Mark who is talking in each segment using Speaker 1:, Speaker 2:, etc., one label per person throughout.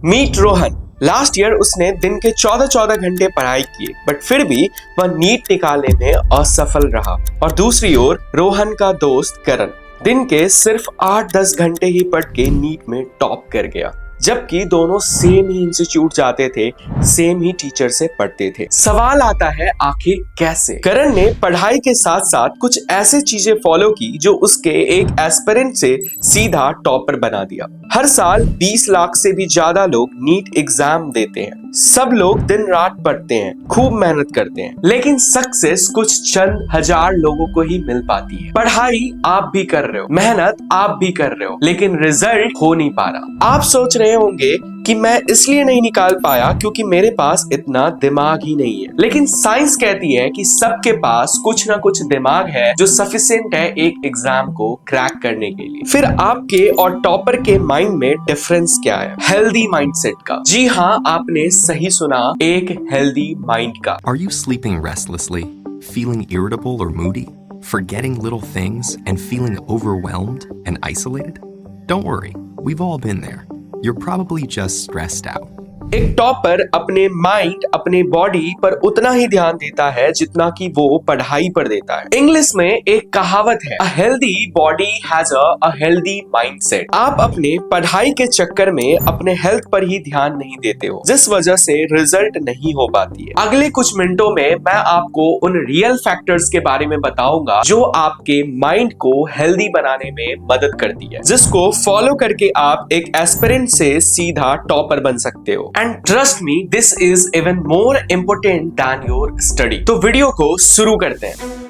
Speaker 1: Meet Rohan. Last year उसने दिन के 14-14 घंटे पढ़ाई किए, बट फिर भी वह नीट निकालने में असफल रहा। और दूसरी ओर रोहन का दोस्त करण दिन के सिर्फ 8-10 घंटे ही पढ़ के नीट में टॉप कर गया, जबकि दोनों सेम ही इंस्टीट्यूट जाते थे, सेम ही टीचर से पढ़ते थे। सवाल आता है आखिर कैसे? करण ने पढ़ाई के साथ साथ कुछ ऐसे चीजें फॉलो की जो उसके एक एस्पिरेंट से सीधा टॉपर बना दिया। हर साल 20 लाख से भी ज्यादा लोग नीट एग्जाम देते हैं। सब लोग दिन रात पढ़ते हैं, खूब मेहनत करते हैं, लेकिन सक्सेस कुछ चंद हजार लोगों को ही मिल पाती है। पढ़ाई आप भी कर रहे हो, मेहनत आप भी कर रहे हो, लेकिन रिजल्ट हो नहीं पा रहा। आप सोच रहे होंगे कि मैं इसलिए नहीं निकाल पाया क्योंकि मेरे पास इतना दिमाग ही नहीं है, लेकिन साइंस कहती है कि सबके पास कुछ ना कुछ दिमाग है जो सफिशिएंट है एक एग्जाम को क्रैक करने के लिए। फिर आपके और टॉपर के माइंड में डिफरेंस क्या है? हेल्दी माइंडसेट का। जी हाँ, आपने सही सुना, एक हेल्दी माइंड का।
Speaker 2: Are you sleeping restlessly, feeling irritable or moody, forgetting little things and feeling overwhelmed and isolated? Don't worry, we've all been there. You're probably just stressed out.
Speaker 1: एक topper अपने mind, अपने body पर उतना ही ध्यान देता है जितना कि वो पढ़ाई पर देता है। इंग्लिश में एक कहावत है, a healthy body has a healthy mindset. आप अपने पढ़ाई के चक्कर में अपने हेल्थ पर ही ध्यान नहीं देते हो, जिस वजह से रिजल्ट नहीं हो पाती है। अगले कुछ मिनटों में मैं आपको उन रियल फैक्टर्स के बारे में बताऊंगा जो आपके माइंड को हेल्दी बनाने में मदद करती है, जिसको फॉलो करके आप एक एस्पिरेंट से सीधा टॉपर बन सकते हो। And trust me, this is even more important than your study. तो वीडियो को शुरू करते हैं।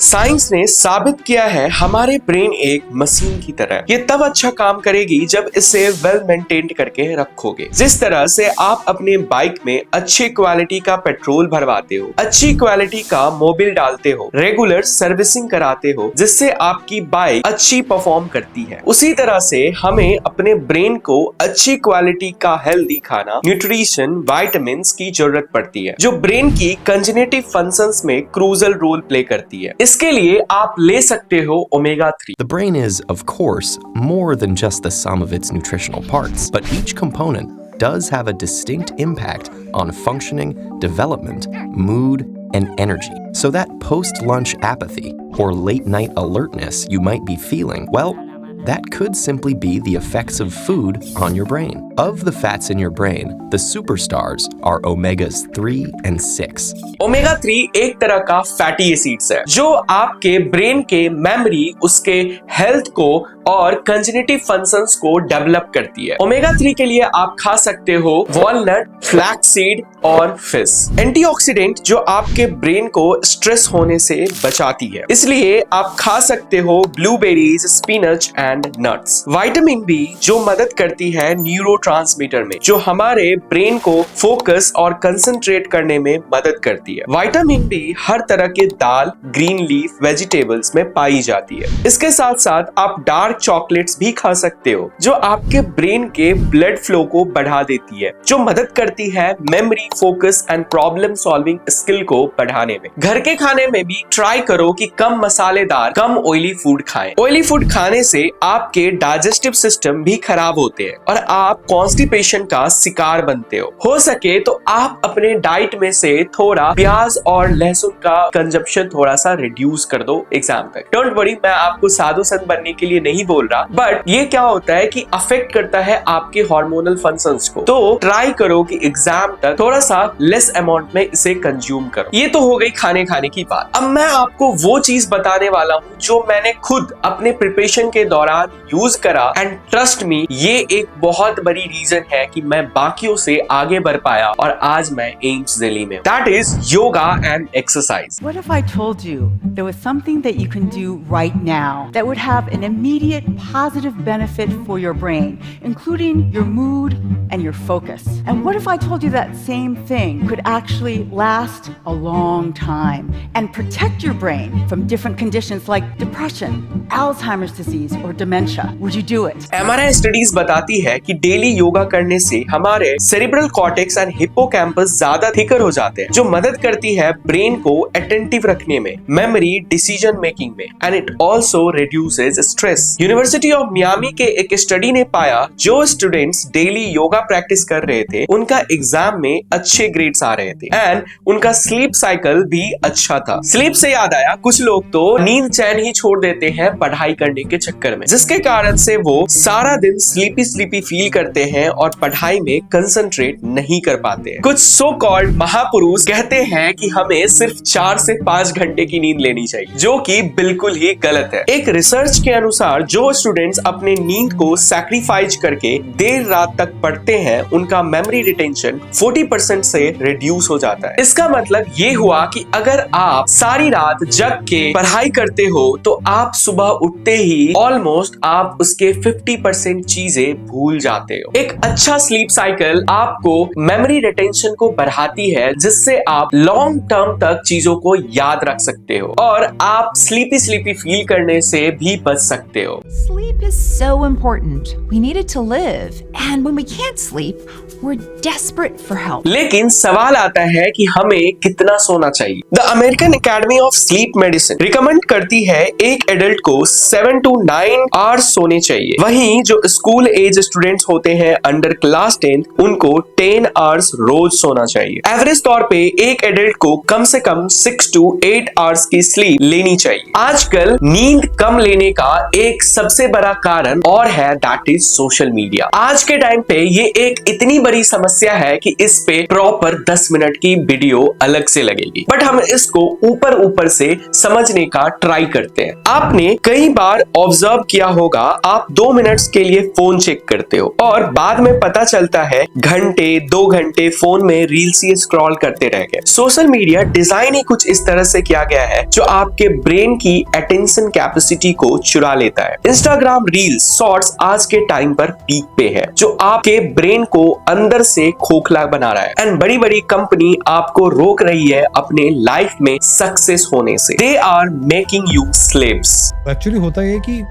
Speaker 1: साइंस ने साबित किया है हमारे ब्रेन एक मशीन की तरह। ये तब अच्छा काम करेगी जब इसे वेल मेंटेन्ड करके रखोगे। जिस तरह से आप अपने बाइक में अच्छी क्वालिटी का पेट्रोल भरवाते हो, अच्छी क्वालिटी का मोबिल डालते हो, रेगुलर सर्विसिंग कराते हो, जिससे आपकी बाइक अच्छी परफॉर्म करती है, उसी तरह से हमें अपने ब्रेन को अच्छी क्वालिटी का हेल्दी खाना, न्यूट्रिशन, विटामिन्स की जरूरत पड़ती है, जो ब्रेन की कंजेनिटिव फंक्शंस में क्रूशियल रोल प्ले करती है। इसके लिए आप ले सकते हो omega 3।
Speaker 2: The brain is, of course, more than just the sum of its nutritional parts, but each component does have a distinct impact on functioning, development, mood, and energy. So that post-lunch apathy or late-night alertness you might be feeling, well, that could simply be the effects of food on your brain. Of the fats in your brain, the superstars are omegas 3 and 6.
Speaker 1: Omega 3 एक तरह का fatty acids है जो आपके brain के memory, उसके health को और कंजेनिटिव फंक्शंस को डेवलप करती है। ओमेगा 3 के लिए आप खा सकते हो वॉलनट, फ्लैक्स सीड और फिश। एंटीऑक्सीडेंट जो आपके ब्रेन को स्ट्रेस होने से बचाती है, इसलिए आप खा सकते हो blueberries, spinach and nuts. Vitamin B जो मदद करती है न्यूरोट्रांसमीटर में, जो हमारे ब्रेन को फोकस और कंसंट्रेट करने में मदद करती है। विटामिन बी हर तरह के दाल, ग्रीन लीफ वेजिटेबल्स में पाई जाती है। इसके साथ साथ आप डार्क चॉकलेट्स भी खा सकते हो जो आपके ब्रेन के ब्लड फ्लो को बढ़ा देती है, जो मदद करती है memory, focus and problem solving skill को बढ़ाने में। घर के खाने में भी ट्राई करो कि कम मसालेदार, कम ऑयली फूड खाएं। ऑयली फूड खाने से आपके डाइजेस्टिव सिस्टम भी खराब होते हैं और आप कॉन्स्टिपेशन का शिकार बनते हो सके तो आप अपने डाइट में से थोड़ा प्याज और लहसुन का कंजप्शन थोड़ा सा रिड्यूस कर दो एग्जाम तक। डोंट वरी, मैं आपको साधु संत बनने के लिए नहीं बोल रहा, बट ये क्या होता है कि अफेक्ट करता है आपके हार्मोनल फंक्शंस को। तो ट्राई करो कि एग्जाम तक थोड़ा सा लेस अमाउंट में इसे कंज्यूम करो। ये तो हो गई खाने की बात। अब मैं आपको वो चीज बताने वाला हूँ जो मैंने खुद अपने प्रिपरेशन के दौरान यूज करा, एंड ट्रस्ट मी, ये एक बहुत बड़ी रीजन है कि मैं बाकियों से आगे बढ़ पाया और आज मैं एम्स दिल्ली में। That is yoga and exercise.
Speaker 3: What if I told you there was something that you can do right now that would have an immediate positive benefit for your brain, including your mood and your focus? And what if I told you that same thing could actually last a long time and protect your brain from different conditions like depression, Alzheimer's disease, or dementia? Would you do it?
Speaker 1: MRI studies बताती है कि daily daily yoga करने से हमारे cerebral cortex and hippocampus ज्यादा thicker हो जाते हैं, जो मदद करती है ब्रेन को अटेंटिव रखने में, मेमोरी, डिसीजन मेकिंग में, and it also reduces stress. University of Miami के एक स्टडी ने पाया जो स्टूडेंट्स डेली योगा प्रैक्टिस कर रहे थे उनका एग्जाम में अच्छे ग्रेड्स आ रहे थे एंड उनका स्लीप साइकिल भी अच्छा था। स्लीप से याद आया, कुछ लोग तो नींद चैन ही छोड़ देते हैं पढ़ाई करने के चक्कर में, जिसके कारण से वो सारा दिन स्लीपी फील करते हैं और पढ़ाई में कंसंट्रेट नहीं कर पाते हैं। कुछ सो कॉल्ड महापुरुष कहते हैं कि हमें सिर्फ 4 से 5 घंटे की नींद लेनी चाहिए, जो कि बिल्कुल ही गलत है। एक रिसर्च के अनुसार जो स्टूडेंट्स अपने नींद को सैक्रिफाइस करके देर रात तक पढ़ते हैं उनका मेमोरी रिटेंशन 40% से रिड्यूस हो जाता है। इसका मतलब ये हुआ कि अगर आप सारी रात जग के पढ़ाई करते हो तो आप सुबह उठते ही ऑलमोस्ट आप उसके 50% चीजें भूल जाते हो। एक अच्छा स्लीप साइकिल आपको मेमोरी रिटेंशन को बढ़ाती है, जिससे आप लॉन्ग टर्म तक चीजों को याद रख सकते हो और आप स्लीपी फील करने से भी बच सकते हो।
Speaker 4: Sleep is so important. We need it to live. And when we can't sleep, we're desperate for help.
Speaker 1: लेकिन सवाल आता है कि हमें कितना सोना चाहिए। The American academy of sleep medicine recommend करती है एक एडल्ट को 7 to 9 आवर्स सोने चाहिए। वहीं जो स्कूल एज स्टूडेंट्स होते हैं अंडर क्लास 10 उनको 10 आवर्स रोज सोना चाहिए। एवरेज तौर पे एक एडल्ट को कम से कम 6 to 8 आवर्स की स्लीप लेनी चाहिए। आजकल नींद कम लेने का एक सबसे बड़ा कारण और है, दैट इज सोशल मीडिया। आज के टाइम पे ये एक इतनी बड़ी समस्या है कि इस पे प्रॉपर 10 मिनट की वीडियो अलग से लगेगी, बट हम इसको ऊपर से समझने का ट्राई करते हैं। आपने कई बार ऑब्जर्व किया होगा, आप 2 मिनट्स के लिए फोन चेक करते हो और बाद में पता चलता है घंटे 2 घंटे फोन में रील्स ही स्क्रॉल करते रह गए। सोशल मीडिया डिजाइन ही कुछ इस तरह से किया गया है जो आपके ब्रेन की अटेंशन कैपेसिटी को चुरा लेता है। इंस्टाग्राम रील्स, शॉर्ट्स आज के टाइम पर पीक पे है, जो आपके ब्रेन को अंदर से खोखला बना रहा है एंड बड़ी कंपनी आपको रोक रही है अपने लाइफ में सक्सेस होने से। They are making you slaves.
Speaker 5: Actually होता है कि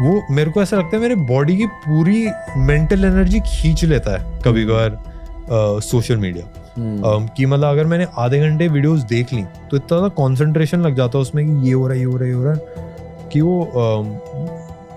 Speaker 5: वो, मेरे को ऐसा लगता है मेरे बॉडी की पूरी मेंटल एनर्जी खींच लेता है कभी कभार सोशल मीडिया। कि मतलब अगर मैंने आधे घंटे वीडियोस देख ली तो इतना ज़्यादा कंसंट्रेशन लग जाता है उसमें कि ये हो रहा है कि वो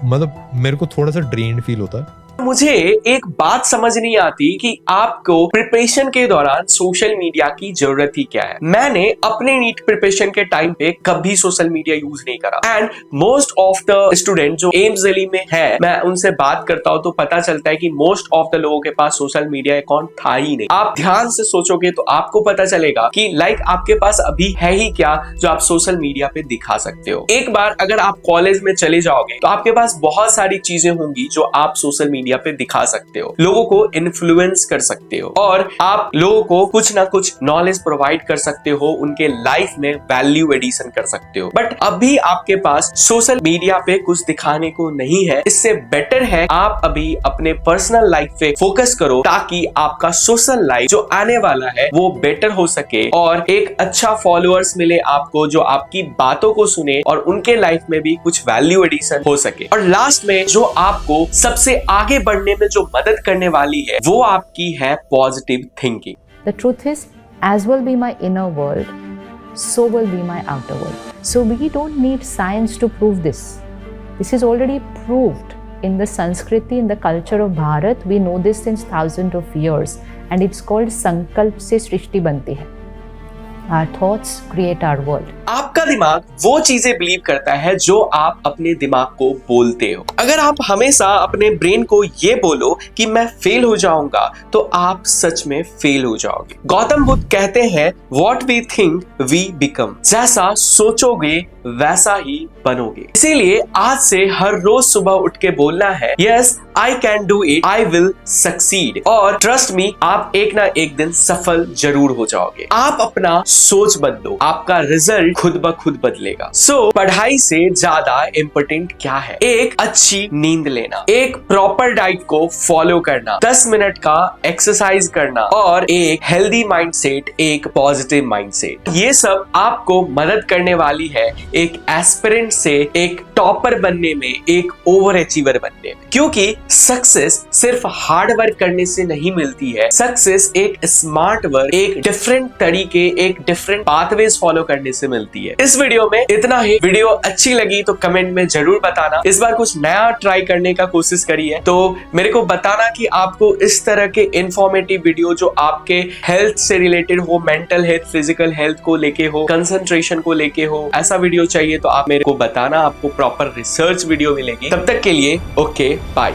Speaker 5: मतलब मेरे को थोड़ा सा ड्रेन्ड फील होता है।
Speaker 1: मुझे एक बात समझ नहीं आती कि आपको प्रिपरेशन के दौरान सोशल मीडिया की जरूरत ही क्या है। मैंने अपने नीट प्रिपरेशन के टाइम पे कभी सोशल मीडिया यूज नहीं करा and most of the student जो एम्स दिल्ली में है, मैं उनसे बात करता हूं तो पता चलता है कि मोस्ट ऑफ द लोगों के पास सोशल मीडिया अकाउंट था ही नहीं। आप ध्यान से सोचोगे तो आपको पता चलेगा कि आपके पास अभी है ही क्या जो आप सोशल मीडिया पे दिखा सकते हो। एक बार अगर आप कॉलेज में चले जाओगे तो आपके पास बहुत सारी चीजें होंगी जो आप सोशल मीडिया पे दिखा सकते हो, लोगों को इन्फ्लुएंस कर सकते हो और आप लोगों को कुछ ना कुछ नॉलेज प्रोवाइड कर सकते हो, उनके लाइफ में वैल्यू एडिशन कर सकते हो। बट अभी आपके पास सोशल मीडिया पे कुछ दिखाने को नहीं है। इससे बेटर है आप अभी अपने पर्सनल लाइफ पे फोकस करो ताकि आपका सोशल लाइफ जो आने वाला है वो बेटर हो सके और एक अच्छा फॉलोअर्स मिले आपको, जो आपकी बातों को सुने और उनके लाइफ में भी कुछ वैल्यू एडिशन हो सके। और लास्ट में जो आपको सबसे आगे बढ़ने में जो मदद करने वाली है वो आपकी है positive thinking.
Speaker 6: The truth is, as will be my inner world, so will be my outer world. So we don't need science to prove this. This is already proved in the Sanskriti, in the culture of Bharat. We know this since thousands of years, and it's called Sankalp se Srishti banti hai. Our thoughts create our world.
Speaker 1: आपका दिमाग वो चीजें believe करता है जो आप अपने दिमाग को बोलते हो। अगर आप हमेशा अपने ब्रेन को ये बोलो कि मैं फेल हो जाऊंगा तो आप सच में फेल हो जाओगे। गौतम बुद्ध कहते हैं what we think we become. जैसा सोचोगे वैसा ही बनोगे। इसीलिए आज से हर रोज सुबह उठ के बोलना है yes I can do it, I will succeed, और ट्रस्ट मी आप एक ना एक दिन सफल जरूर हो जाओगे। आप अपना सोच बदलो, आपका रिजल्ट खुद ब खुद बदलेगा। पढ़ाई से ज्यादा इम्पोर्टेंट क्या है? एक अच्छी नींद लेना, एक प्रॉपर डाइट को फॉलो करना, 10 मिनट का एक्सरसाइज करना और एक हेल्दी माइंडसेट, एक पॉजिटिव माइंडसेट। ये सब आपको मदद करने वाली है एक एस्पिरेंट से एक टॉपर बनने में, एक ओवर अचीवर बनने में। क्योंकि सक्सेस सिर्फ हार्ड वर्क करने से नहीं मिलती है, सक्सेस एक स्मार्ट वर्क, एक डिफरेंट तरीके, एक डिफरेंट पाथवेज फॉलो करने से मिलती है। इस वीडियो में इतना ही। वीडियो अच्छी लगी तो कमेंट में जरूर बताना। इस बार कुछ नया ट्राई करने का कोशिश करी है, तो मेरे को बताना कि आपको इस तरह के इंफॉर्मेटिव वीडियो जो आपके हेल्थ से रिलेटेड हो, मेंटल हेल्थ, फिजिकल हेल्थ को लेके हो, कंसंट्रेशन को लेके हो, ऐसा वीडियो चाहिए तो आप मेरे को बताना। आपको प्रॉपर रिसर्च वीडियो मिलेगी। तब तक के लिए ओके, बाय।